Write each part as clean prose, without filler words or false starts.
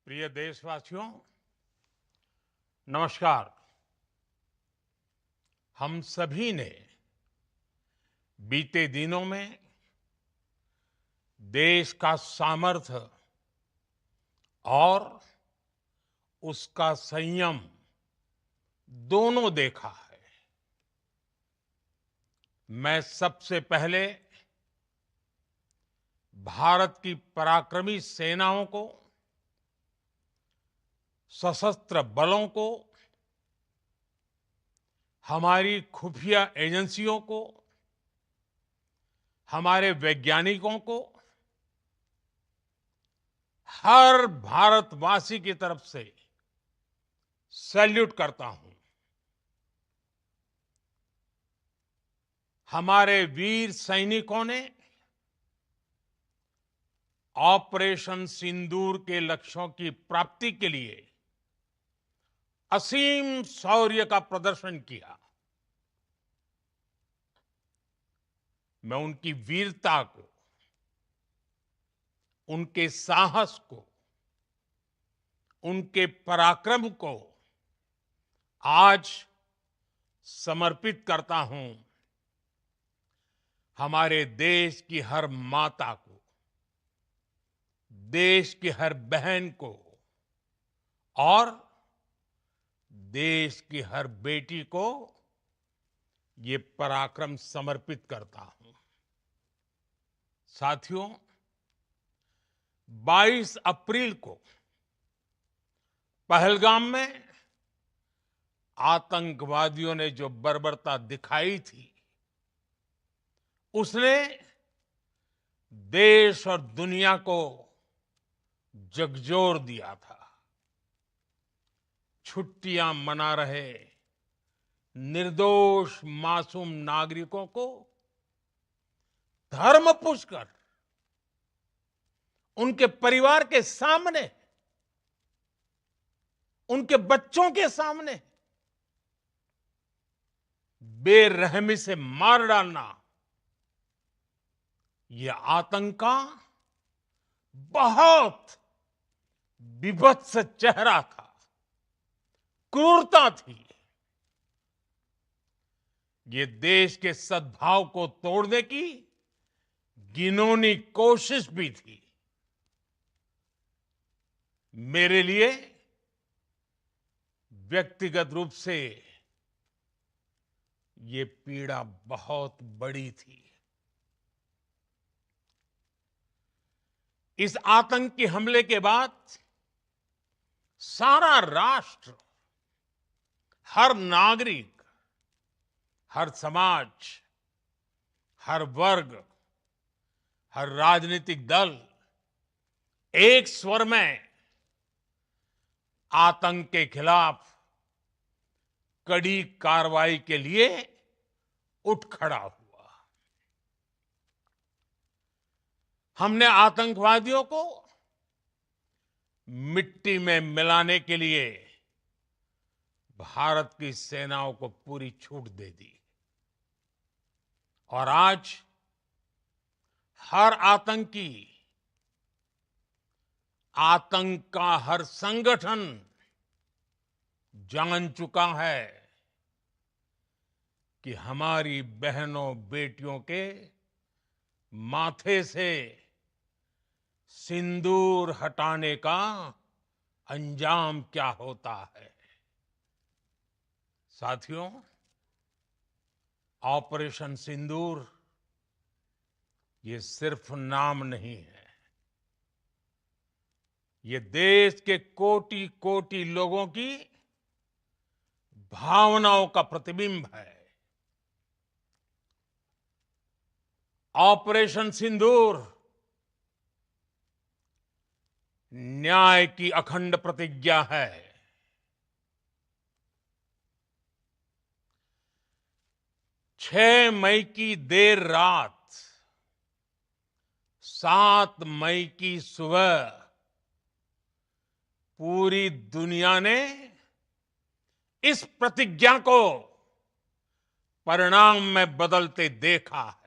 प्रिय देशवासियों, नमस्कार। हम सभी ने बीते दिनों में देश का सामर्थ्य और उसका संयम दोनों देखा है। मैं सबसे पहले भारत की पराक्रमी सेनाओं को, सशस्त्र बलों को, हमारी खुफिया एजेंसियों को, हमारे वैज्ञानिकों को, हर भारतवासी की तरफ से सैल्यूट करता हूं। हमारे वीर सैनिकों ने ऑपरेशन सिंदूर के लक्ष्यों की प्राप्ति के लिए असीम शौर्य का प्रदर्शन किया। मैं उनकी वीरता को, उनके साहस को, उनके पराक्रम को आज समर्पित करता हूं हमारे देश की हर माता को, देश की हर बहन को और देश की हर बेटी को ये पराक्रम समर्पित करता हूं। साथियों, 22 अप्रैल को पहलगाम में आतंकवादियों ने जो बर्बरता दिखाई थी, उसने देश और दुनिया को झकझोर दिया था। छुट्टियां मना रहे निर्दोष मासूम नागरिकों को धर्म पूछकर उनके परिवार के सामने, उनके बच्चों के सामने बेरहमी से मार डालना, यह आतंक का बहुत विभत्स चेहरा था, क्रूरता थी। ये देश के सद्भाव को तोड़ने की घिनौनी कोशिश भी थी। मेरे लिए व्यक्तिगत रूप से ये पीड़ा बहुत बड़ी थी। इस आतंकी हमले के बाद सारा राष्ट्र, हर नागरिक, हर समाज, हर वर्ग, हर राजनीतिक दल एक स्वर में आतंक के खिलाफ कड़ी कार्रवाई के लिए उठ खड़ा हुआ। हमने आतंकवादियों को मिट्टी में मिलाने के लिए भारत की सेनाओं को पूरी छूट दे दी और आज हर आतंकी, आतंक का हर संगठन जान चुका है कि हमारी बहनों बेटियों के माथे से सिंदूर हटाने का अंजाम क्या होता है। साथियों, ऑपरेशन सिंदूर ये सिर्फ नाम नहीं है, ये देश के कोटि कोटि लोगों की भावनाओं का प्रतिबिंब है। ऑपरेशन सिंदूर न्याय की अखंड प्रतिज्ञा है। 6 मई की देर रात, 7 मई की सुबह पूरी दुनिया ने इस प्रतिज्ञा को परिणाम में बदलते देखा है।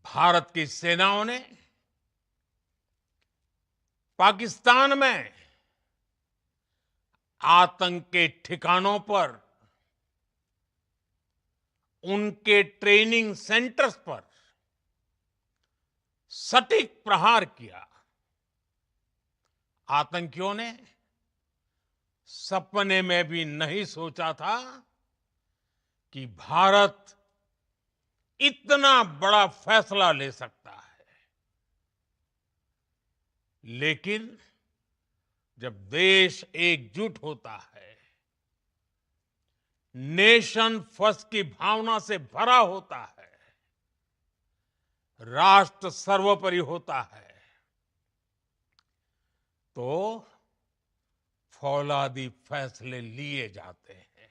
भारत की सेनाओं ने पाकिस्तान में आतंक के ठिकानों पर, उनके ट्रेनिंग सेंटर्स पर सटीक प्रहार किया। आतंकियों ने सपने में भी नहीं सोचा था कि भारत इतना बड़ा फैसला ले सकता है। लेकिन जब देश एकजुट होता है, नेशन फर्स्ट की भावना से भरा होता है, राष्ट्र सर्वोपरि होता है, तो फौलादी फैसले लिए जाते हैं,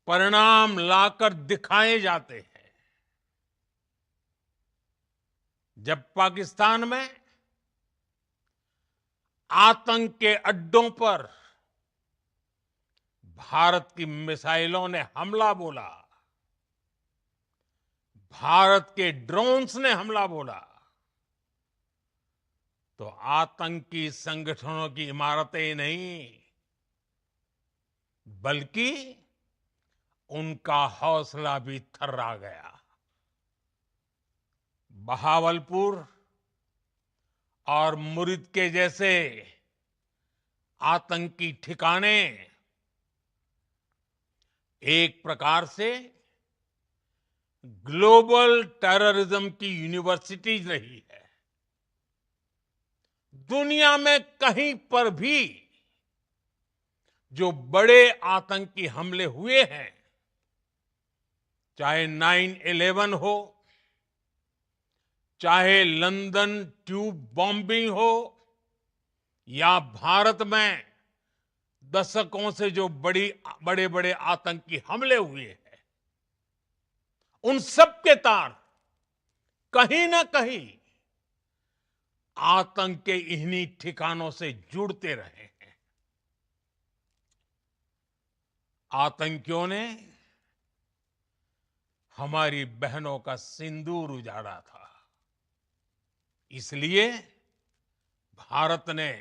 परिणाम लाकर दिखाए जाते हैं। जब पाकिस्तान में आतंक के अड्डों पर भारत की मिसाइलों ने हमला बोला, भारत के ड्रोन्स ने हमला बोला, तो आतंकी संगठनों की इमारतें नहीं, बल्कि उनका हौसला भी थर्रा गया। बहावलपुर और मुरिद के जैसे आतंकी ठिकाने एक प्रकार से ग्लोबल टेररिज्म की यूनिवर्सिटीज रही है। दुनिया में कहीं पर भी जो बड़े आतंकी हमले हुए हैं, चाहे 9/11 हो, चाहे लंदन ट्यूब बॉम्बिंग हो, या भारत में दशकों से जो बड़े बड़े आतंकी हमले हुए हैं, उन सब के तार कहीं ना कहीं आतंक के इन्हीं ठिकानों से जुड़ते रहे हैं। आतंकियों ने हमारी बहनों का सिंदूर उजाड़ा था, इसलिए भारत ने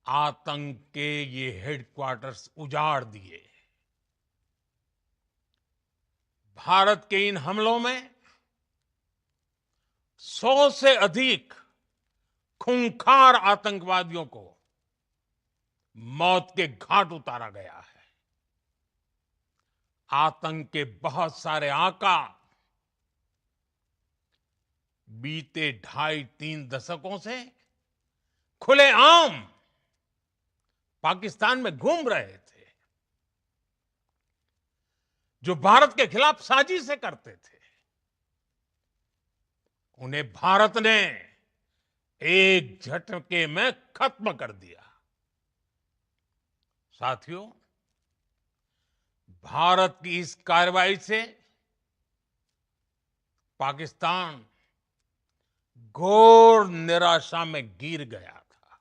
आतंक के ये हेडक्वार्टर्स उजाड़ दिए। भारत के इन हमलों में 100 से अधिक खूंखार आतंकवादियों को मौत के घाट उतारा गया है। आतंक के बहुत सारे आका बीते 2.5-3 दशकों से खुलेआम पाकिस्तान में घूम रहे थे, जो भारत के खिलाफ साजिशें करते थे। उन्हें भारत ने एक झटके में खत्म कर दिया। साथियों, भारत की इस कार्रवाई से पाकिस्तान घोर निराशा में गिर गया था,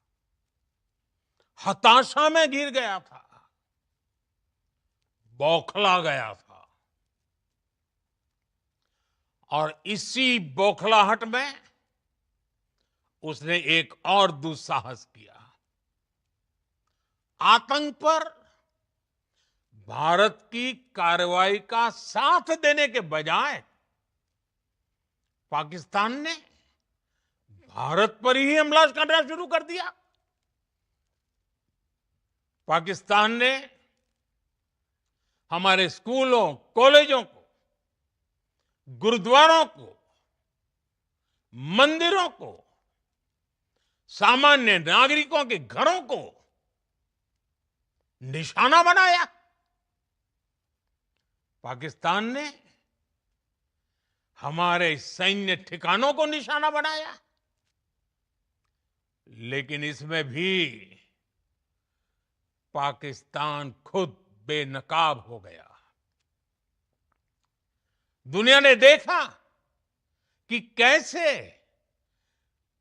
हताशा में गिर गया था, बौखला गया था। और इसी बौखलाहट में उसने एक और दुस्साहस किया। आतंक पर भारत की कार्रवाई का साथ देने के बजाय पाकिस्तान ने भारत पर ही हमला करना शुरू कर दिया। पाकिस्तान ने हमारे स्कूलों, कॉलेजों को, गुरुद्वारों को, मंदिरों को, सामान्य नागरिकों के घरों को निशाना बनाया। पाकिस्तान ने हमारे सैन्य ठिकानों को निशाना बनाया। लेकिन इसमें भी पाकिस्तान खुद बेनकाब हो गया। दुनिया ने देखा कि कैसे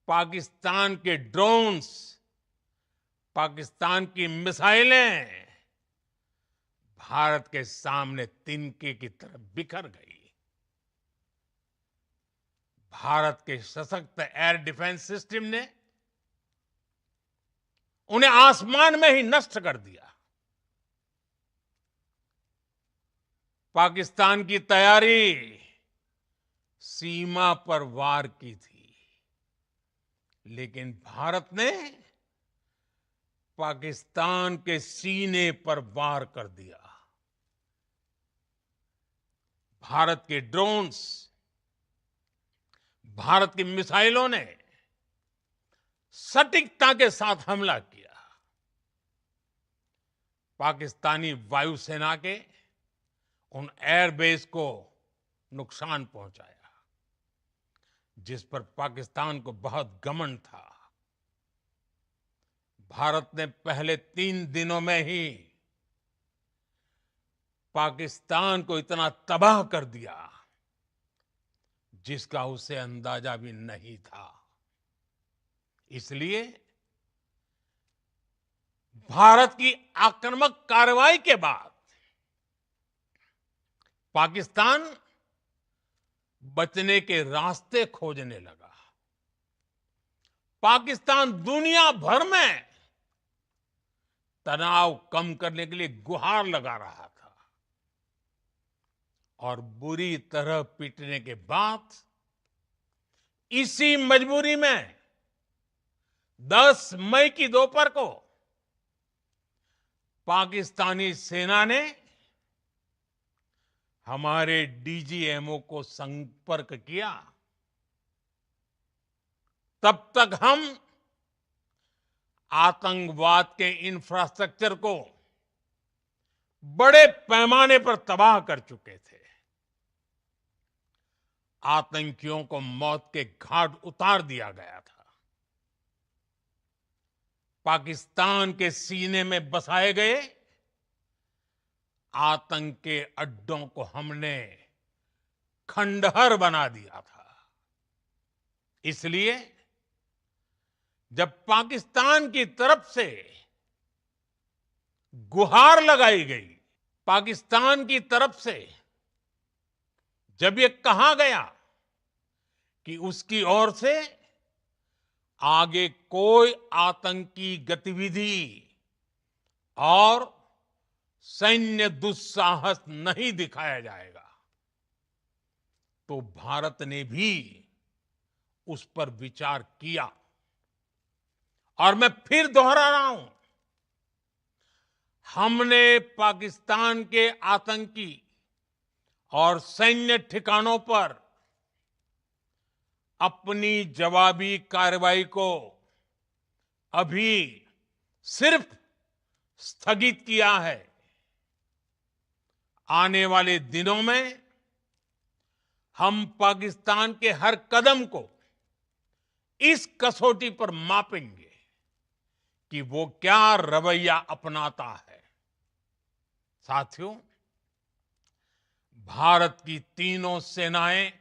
पाकिस्तान के ड्रोन्स, पाकिस्तान की मिसाइलें भारत के सामने तिनके की तरह बिखर गई। भारत के सशक्त एयर डिफेंस सिस्टम ने उन्हें आसमान में ही नष्ट कर दिया। पाकिस्तान की तैयारी सीमा पर वार की थी, लेकिन भारत ने पाकिस्तान के सीने पर वार कर दिया। भारत के ड्रोन्स, भारत की मिसाइलों ने सटीकता के साथ हमला किया। पाकिस्तानी वायुसेना के उन एयरबेस को नुकसान पहुंचाया, जिस पर पाकिस्तान को बहुत घमंड था। भारत ने पहले 3 दिनों में ही पाकिस्तान को इतना तबाह कर दिया, जिसका उसे अंदाजा भी नहीं था। इसलिए भारत की आक्रामक कार्रवाई के बाद पाकिस्तान बचने के रास्ते खोजने लगा। पाकिस्तान दुनिया भर में तनाव कम करने के लिए गुहार लगा रहा था, और बुरी तरह पीटने के बाद इसी मजबूरी में 10 मई की दोपहर को पाकिस्तानी सेना ने हमारे डीजीएमओ को संपर्क किया। तब तक हम आतंकवाद के इंफ्रास्ट्रक्चर को बड़े पैमाने पर तबाह कर चुके थे। आतंकियों को मौत के घाट उतार दिया गया था। पाकिस्तान के सीने में बसाए गए आतंक के अड्डों को हमने खंडहर बना दिया था। इसलिए जब पाकिस्तान की तरफ से गुहार लगाई गई, पाकिस्तान की तरफ से जब ये कहा गया कि उसकी ओर से आगे कोई आतंकी गतिविधि और सैन्य दुस्साहस नहीं दिखाया जाएगा, तो भारत ने भी उस पर विचार किया। और मैं फिर दोहरा रहा हूं, हमने पाकिस्तान के आतंकी और सैन्य ठिकानों पर अपनी जवाबी कार्रवाई को अभी सिर्फ स्थगित किया है। आने वाले दिनों में हम पाकिस्तान के हर कदम को इस कसौटी पर मापेंगे कि वो क्या रवैया अपनाता है। साथियों, भारत की तीनों सेनाएं,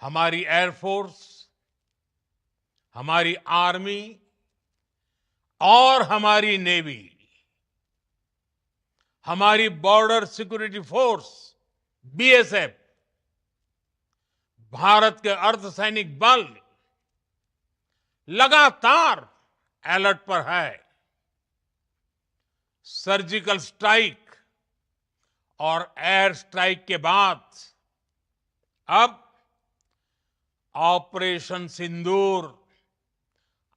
हमारी एयरफोर्स, हमारी आर्मी और हमारी नेवी, हमारी border security force BSF, Bharat के अर्धसैनिक बल लगातार अलर्ट पर है। सर्जिकल स्ट्राइक और एयर स्ट्राइक के बाद अब ऑपरेशन सिंदूर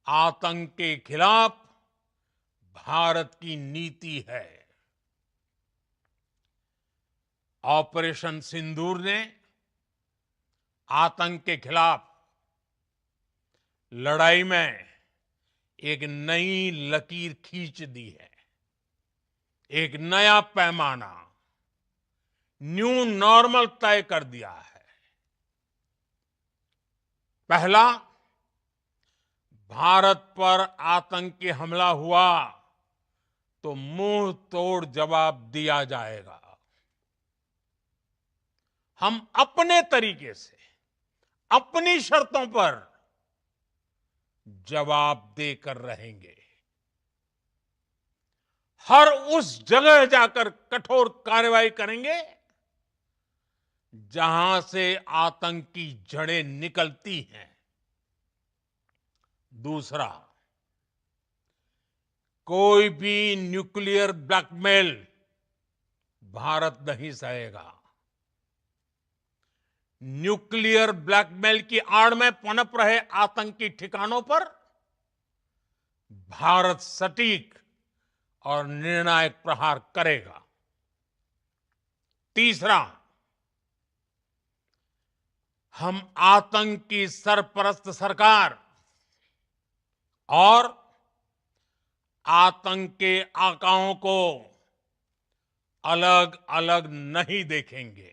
आतंक के खिलाफ भारत की नीति है। ऑपरेशन सिंदूर ने आतंक के खिलाफ लड़ाई में एक नई लकीर खींच दी है। एक नया पैमाना, न्यू नॉर्मल तय कर दिया है। पहला, भारत पर आतंकी हमला हुआ तो मुंह तोड़ जवाब दिया जाएगा। हम अपने तरीके से, अपनी शर्तों पर जवाब देकर रहेंगे। हर उस जगह जाकर कठोर कार्रवाई करेंगे जहां से आतंक की जड़ें निकलती हैं। दूसरा, कोई भी न्यूक्लियर ब्लैकमेल भारत नहीं सहेगा। न्यूक्लियर ब्लैकमेल की आड़ में पनप रहे आतंकी ठिकानों पर भारत सटीक और निर्णायक प्रहार करेगा। तीसरा, हम आतंक की सरपरस्त सरकार और आतंक के आकाओं को अलग अलग नहीं देखेंगे।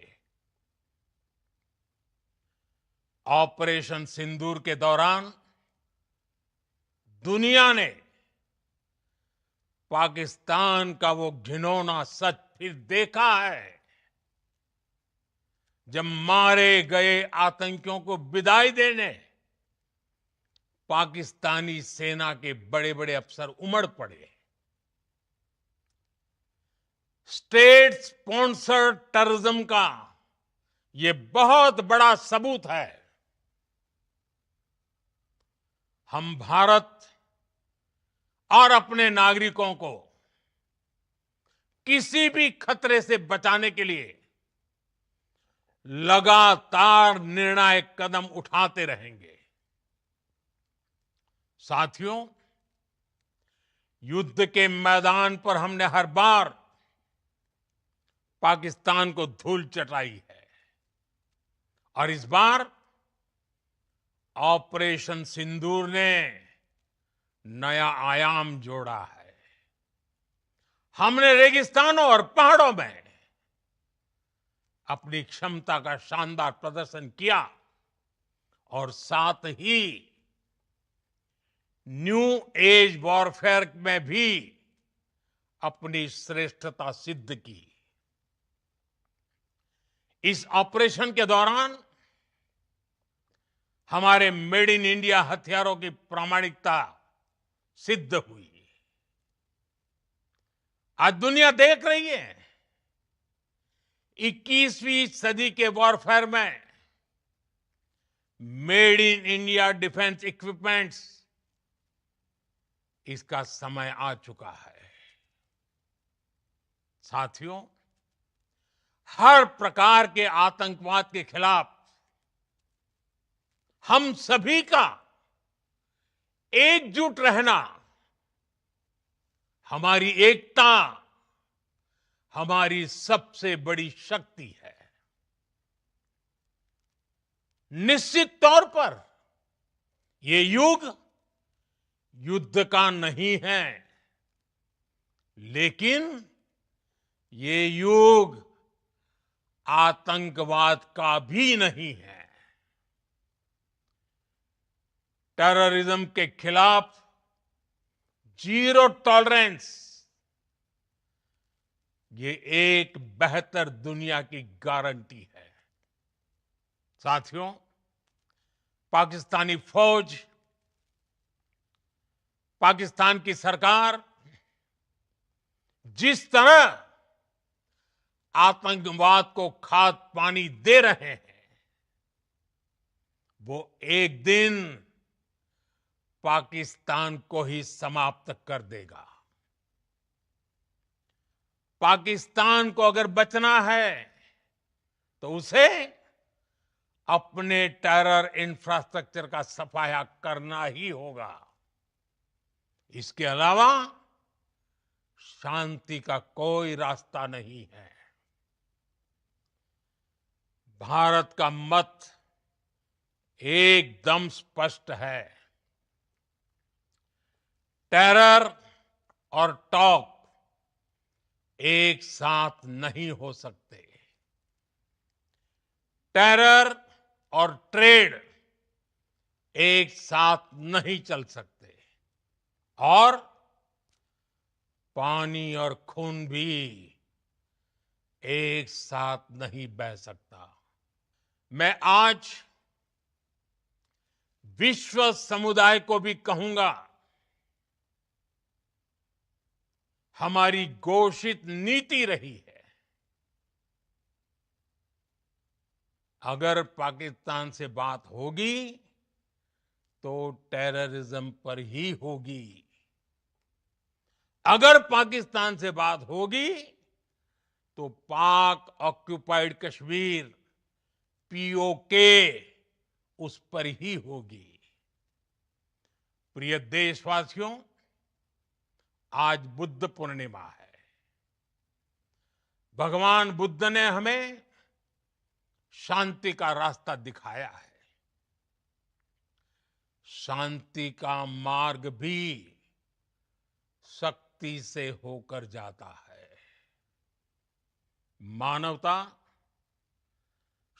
ऑपरेशन सिंदूर के दौरान दुनिया ने पाकिस्तान का वो घिनौना सच फिर देखा है, जब मारे गए आतंकियों को विदाई देने पाकिस्तानी सेना के बड़े बड़े अफसर उमड़ पड़े। स्टेट स्पॉन्सर्ड टेररिज्म का ये बहुत बड़ा सबूत है। हम भारत और अपने नागरिकों को किसी भी खतरे से बचाने के लिए लगातार निर्णायक कदम उठाते रहेंगे। साथियों, युद्ध के मैदान पर हमने हर बार पाकिस्तान को धूल चटाई है और इस बार ऑपरेशन सिंदूर ने नया आयाम जोड़ा है। हमने रेगिस्तानों और पहाड़ों में अपनी क्षमता का शानदार प्रदर्शन किया और साथ ही न्यू एज वॉरफेयर में भी अपनी श्रेष्ठता सिद्ध की। इस ऑपरेशन के दौरान हमारे मेड इन इंडिया हथियारों की प्रामाणिकता सिद्ध हुई। आज दुनिया देख रही है 21वीं सदी के वॉरफेयर में made in India defence equipments, इसका समय आ चुका है। साथियों, हर प्रकार के आतंकवाद के खिलाफ हम सभी का एकजुट रहना, हमारी एकता हमारी सबसे बड़ी शक्ति है। निश्चित तौर पर ये युग युद्ध का नहीं है, लेकिन ये युग आतंकवाद का भी नहीं है। टेररिज्म के खिलाफ जीरो टॉलरेंस, ये एक बेहतर दुनिया की गारंटी है। साथियों, पाकिस्तानी फौज, पाकिस्तान की सरकार जिस तरह आतंकवाद को खाद पानी दे रहे हैं, वो एक दिन पाकिस्तान को ही समाप्त कर देगा। पाकिस्तान को अगर बचना है तो उसे अपने टेरर इंफ्रास्ट्रक्चर का सफाया करना ही होगा। इसके अलावा शांति का कोई रास्ता नहीं है। भारत का मत एकदम स्पष्ट है। टेरर और टॉक एक साथ नहीं हो सकते। टेरर और ट्रेड एक साथ नहीं चल सकते और पानी और खून भी एक साथ नहीं बह सकता। मैं आज विश्व समुदाय को भी कहूंगा, हमारी घोषित नीति रही है अगर पाकिस्तान से बात होगी तो टेररिज्म पर ही होगी। अगर पाकिस्तान से बात होगी तो पाक ऑक्युपाइड कश्मीर पीओके उस पर ही होगी। प्रिय देशवासियों, आज बुद्ध पूर्णिमा है। भगवान बुद्ध ने हमें शांति का रास्ता दिखाया है। शांति का मार्ग भी शक्ति से होकर जाता है। मानवता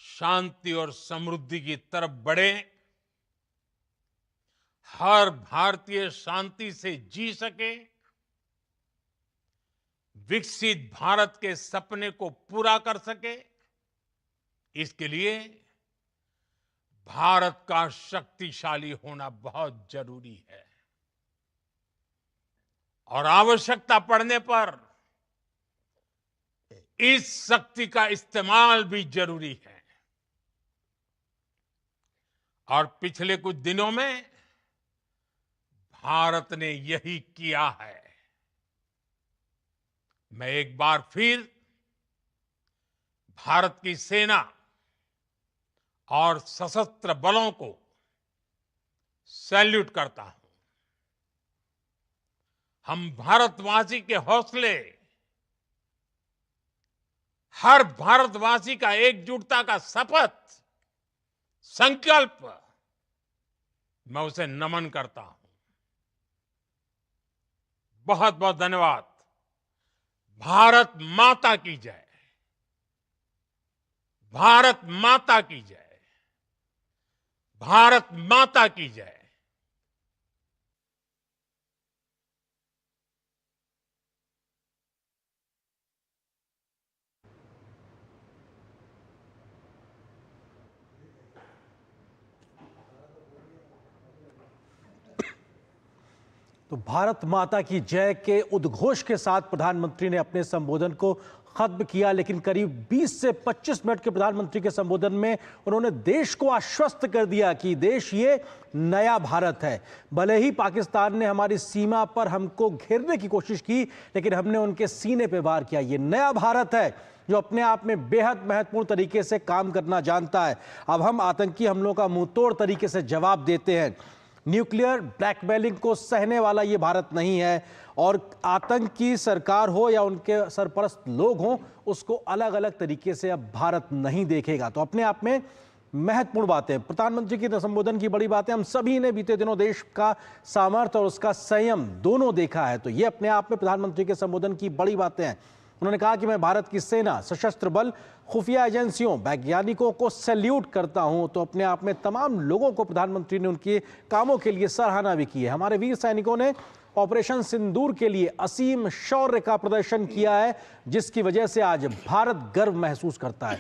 शांति और समृद्धि की तरफ बढ़े, हर भारतीय शांति से जी सके, विकसित भारत के सपने को पूरा कर सके, इसके लिए भारत का शक्तिशाली होना बहुत जरूरी है। और आवश्यकता पड़ने पर इस शक्ति का इस्तेमाल भी जरूरी है। और पिछले कुछ दिनों में भारत ने यही किया है। मैं एक बार फिर भारत की सेना और सशस्त्र बलों को सैल्यूट करता हूं। हम भारतवासी के हौसले, हर भारतवासी का एकजुटता का शपथ, संकल्प, मैं उसे नमन करता हूं। बहुत बहुत धन्यवाद। भारत माता की जय। भारत माता की जय। भारत माता की जय। तो भारत माता की जय के उद्घोष के साथ प्रधानमंत्री ने अपने संबोधन को खत्म किया, लेकिन करीब 20 से 25 मिनट के प्रधानमंत्री के संबोधन में उन्होंने देश को आश्वस्त कर दिया कि देश ये नया भारत है। भले ही पाकिस्तान ने हमारी सीमा पर हमको घेरने की कोशिश की, लेकिन हमने उनके सीने पे वार किया। ये नया भारत है जो अपने आप में बेहद महत्वपूर्ण तरीके से काम करना जानता है। अब हम आतंकी हमलों का मुंहतोड़ तरीके से जवाब देते हैं। न्यूक्लियर ब्लैकमेलिंग को सहने वाला ये भारत नहीं है, और आतंकी सरकार हो या उनके सरपरस्त लोग हों, उसको अलग अलग तरीके से अब भारत नहीं देखेगा। तो अपने आप में महत्वपूर्ण बातें, प्रधानमंत्री के संबोधन की बड़ी बातें हम सभी ने बीते दिनों देश का सामर्थ्य और उसका संयम दोनों देखा है। तो ये अपने आप में प्रधानमंत्री के संबोधन की बड़ी बातें हैं। उन्होंने कहा कि मैं भारत की सेना, सशस्त्र बल, खुफिया एजेंसियों, वैज्ञानिकों को सैल्यूट करता हूं। तो अपने आप में तमाम लोगों को प्रधानमंत्री ने उनके कामों के लिए सराहना भी की है। हमारे वीर सैनिकों ने ऑपरेशन सिंदूर के लिए असीम शौर्य का प्रदर्शन किया है, जिसकी वजह से आज भारत गर्व महसूस करता है।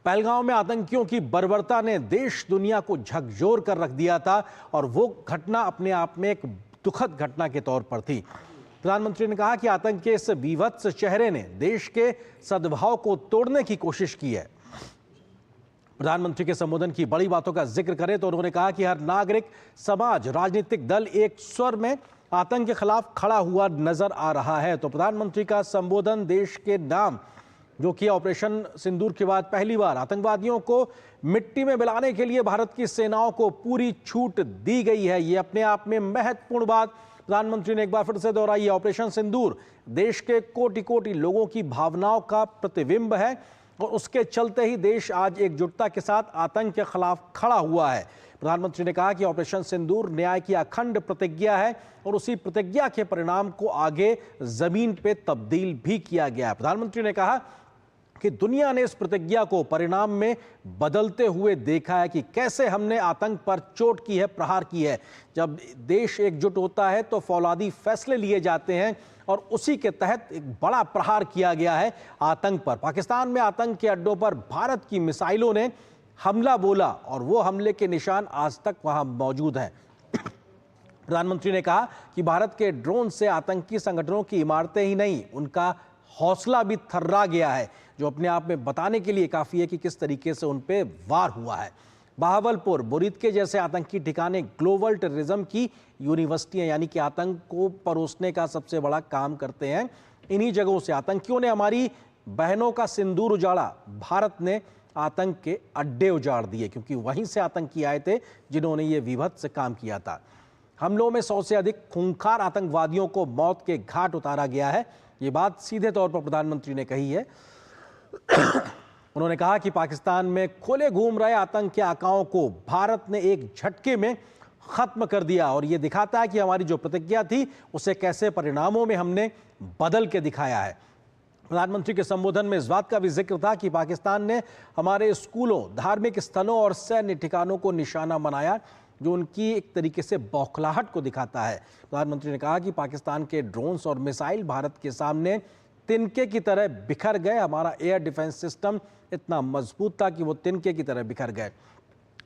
पहलगांव में आतंकियों की बर्बरता ने देश दुनिया को झकझोर कर रख दिया था, और वो घटना अपने आप में एक दुखद घटना के तौर पर थी। प्रधानमंत्री ने कहा कि आतंक के इस विभत्स चेहरे ने देश के सद्भाव को तोड़ने की कोशिश की है। प्रधानमंत्री के संबोधन की बड़ी बातों का जिक्र करें तो उन्होंने कहा कि हर नागरिक, समाज, राजनीतिक दल एक स्वर में आतंक के खिलाफ खड़ा हुआ नजर आ रहा है। तो प्रधानमंत्री का संबोधन देश के नाम, जो कि ऑपरेशन सिंदूर के बाद पहली बार आतंकवादियों को मिट्टी में मिलाने के लिए भारत की सेनाओं को पूरी छूट दी गई है, ये अपने आप में महत्वपूर्ण बात प्रधानमंत्री ने एक बार फिर से दोहराई। ऑपरेशन सिंदूर देश के कोटि कोटि लोगों की भावनाओं का प्रतिबिंब है, और उसके चलते ही देश आज एकजुटता के साथ आतंक के खिलाफ खड़ा हुआ है। प्रधानमंत्री ने कहा कि ऑपरेशन सिंदूर न्याय की अखंड प्रतिज्ञा है, और उसी प्रतिज्ञा के परिणाम को आगे जमीन पे तब्दील भी किया गया है। प्रधानमंत्री ने कहा कि दुनिया ने इस प्रतिज्ञा को परिणाम में बदलते हुए देखा है कि कैसे हमने आतंक पर चोट की है, प्रहार की है। जब देश एकजुट होता है तो फौलादी फैसले लिए जाते हैं, और उसी के तहत एक बड़ा प्रहार किया गया है आतंक पर। पाकिस्तान में आतंक के अड्डों पर भारत की मिसाइलों ने हमला बोला, और वो हमले के निशान आज तक वहां मौजूद हैं। प्रधानमंत्री ने कहा कि भारत के ड्रोन से आतंकी संगठनों की इमारतें ही नहीं, उनका हौसला भी थर्रा गया है। जो अपने आप में बताने के लिए काफ़ी है कि किस तरीके से उन पे वार हुआ है। बहावलपुर, बुरीद के जैसे आतंकी ठिकाने ग्लोबल टेररिज्म की यूनिवर्सिटियां, यानी कि आतंक को परोसने का सबसे बड़ा काम करते हैं। इन्हीं जगहों से आतंकियों ने हमारी बहनों का सिंदूर उजाड़ा। भारत ने आतंक के अड्डे उजाड़ दिए, क्योंकि वहीं से आतंकी आए थे जिन्होंने ये विभत्स काम किया था। हमलों में 100 से अधिक खूंखार आतंकवादियों को मौत के घाट उतारा गया है। ये बात सीधे तौर पर प्रधानमंत्री ने कही है। उन्होंने कहा कि पाकिस्तान में खुले घूम रहे आतंक के आकाओं को भारत ने एक झटके में खत्म कर दिया, और ये दिखाता है कि हमारी जो प्रतिज्ञा थी उसे कैसे परिणामों में हमने बदल के दिखाया है। प्रधानमंत्री के संबोधन में इस बात का भी जिक्र था कि पाकिस्तान ने हमारे स्कूलों, धार्मिक स्थलों और सैन्य ठिकानों को निशाना बनाया, जो उनकी एक तरीके से बौखलाहट को दिखाता है। प्रधानमंत्री ने कहा कि पाकिस्तान के ड्रोन्स और मिसाइल भारत के सामने तिनके की तरह बिखर गए। हमारा एयर डिफेंस सिस्टम इतना मजबूत था कि वो तिनके की तरह बिखर गए।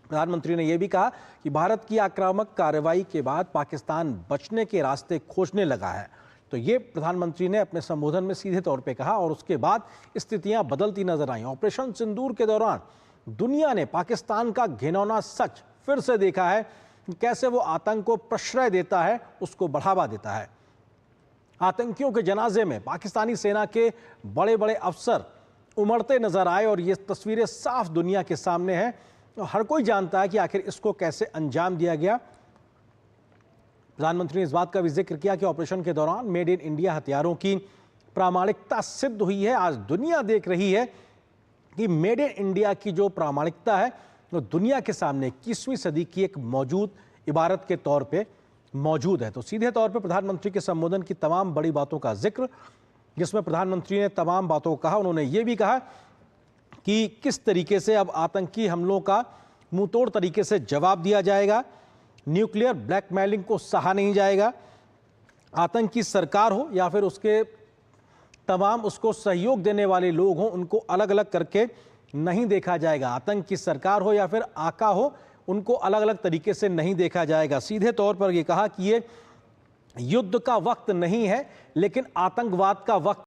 प्रधानमंत्री ने यह भी कहा कि भारत की आक्रामक कार्रवाई के बाद पाकिस्तान बचने के रास्ते खोजने लगा है। तो ये प्रधानमंत्री ने अपने संबोधन में सीधे तौर पे कहा, और उसके बाद स्थितियां बदलती नजर आईं। ऑपरेशन सिंदूर के दौरान दुनिया ने पाकिस्तान का घिनौना सच फिर से देखा है कि कैसे वो आतंक को प्रश्रय देता है, उसको बढ़ावा देता है। आतंकियों के जनाजे में पाकिस्तानी सेना के बड़े बड़े अफसर उमड़ते नजर आए, और ये तस्वीरें साफ दुनिया के सामने हैं। तो हर कोई जानता है कि आखिर इसको कैसे अंजाम दिया गया। प्रधानमंत्री ने इस बात का भी जिक्र किया कि ऑपरेशन के दौरान मेड इन इंडिया हथियारों की प्रामाणिकता सिद्ध हुई है। आज दुनिया देख रही है कि मेड इन इंडिया की जो प्रामाणिकता है वो दुनिया के सामने 21वीं सदी की एक मौजूद इबारत के तौर पे मौजूद है। तो सीधे तौर पे प्रधानमंत्री के संबोधन की तमाम बड़ी बातों का जिक्र, जिसमें प्रधानमंत्री ने तमाम बातों को कहा। उन्होंने ये भी कहा कि किस तरीके से अब आतंकी हमलों का मुंहतोड़ तरीके से जवाब दिया जाएगा। न्यूक्लियर ब्लैकमेलिंग को सहा नहीं जाएगा। आतंकी सरकार हो या फिर उसके तमाम उसको सहयोग देने वाले लोग हों, उनको अलग अलग करके नहीं देखा जाएगा। आतंक की सरकार हो या फिर आका हो, उनको अलग अलग तरीके से नहीं देखा जाएगा। सीधे तौर पर यह कहा कि ये युद्ध का वक्त नहीं है, लेकिन आतंकवाद का वक्त